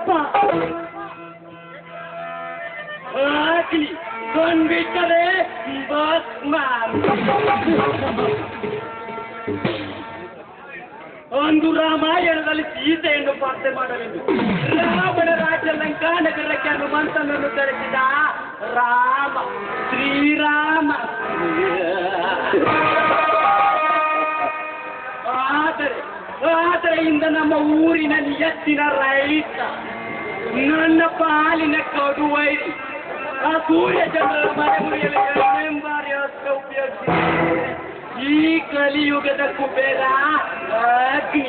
ಅಪ್ಪ ಕೊಂಡ್ಬಿಟ್ಟರೆ ಒಂದು ರಾಮಾಯಣದಲ್ಲಿ ಸೀತೆಯನ್ನು ಪಾತ್ರ ಮಾಡಲೆಂದು ರಾವಣ ರಾಜ ಲಂಕಾ ನಗರಕ್ಕೆ ಹನುಮಂತನನ್ನು ಕರೆಸಿದ ರಾಮ ಶ್ರೀರಾಮ. ಆದರೆ ಇಂದ ನಮ್ಮ ಊರಿನ ನಿಯತ್ತಿನ ರೈತ ನನ್ನ ಪಾಲಿನ ಕಡುವೈರಿ ಆ ಸೂರ್ಯ ಚಂದ್ರರ ಮನೆ ಮುರಿಯಲು ಎಂಬಾರಿ ಅಸ್ತ್ರ ಉಪಯೋಗಿಸಿ ಈ ಕಲಿಯುಗದ ಕುಬೇರ ಅಗ್ನಿ.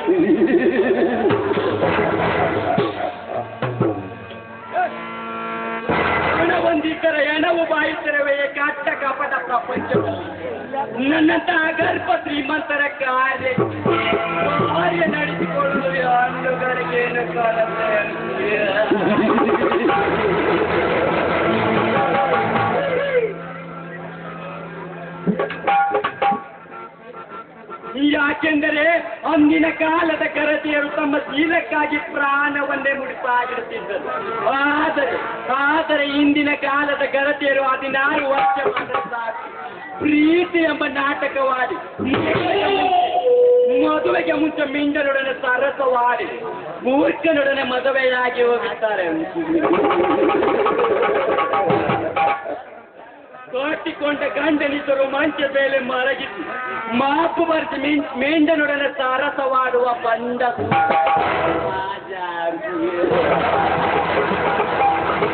ಹಣವೊಂದಿದ್ದರೆ ಹೆಣವು ಬಾಯಿತರವೇ ಕಟ್ಟ ಕಪಟ ಪ್ರಪಂಚದಲ್ಲಿ ನನ್ನಂತಹ ಗರ್ಭ ಶ್ರೀಮಂತರ ಕಾರ್ಯ ನಡೆಸಿಕೊಳ್ಳಲು ಹಣ್ಣುಗಳಿಗೇನು ಕಾಣುತ್ತೆ. ಯಾಕೆಂದರೆ ಅಂದಿನ ಕಾಲದ ಕರತೆಯರು ತಮ್ಮ ಶೀಲಕ್ಕಾಗಿ ಪ್ರಾಣವನ್ನೇ ಮುಡಿಪಾಗಿಡುತ್ತಿದ್ದರು. ಆದರೆ ಇಂದಿನ ಕಾಲದ ಕರತೆಯರು 16 ವರ್ಷ ಸಾಕು ಪ್ರೀತಿ ಎಂಬ ನಾಟಕವಾಡಿ ಮದುವೆಗೆ ಮುಂಚೆ ಮಿಂಡನೊಡನೆ ಸರಸವಾಡಿ ಮೂರ್ಖನೊಡನೆ ಮದುವೆಯಾಗಿ ಹೋಗುತ್ತಾರೆ. ಕಟ್ಟಿಕೊಂಡ ಗಂಡನಿದ್ದರು ಮಂಚ ಮೇಲೆ ಮರಗಿದ್ದು ಮಾಪು ಬರ್ತಿ ಮೆಂಡನೊಡನೆ ಸರಸವಾಡುವ ಬಂಡ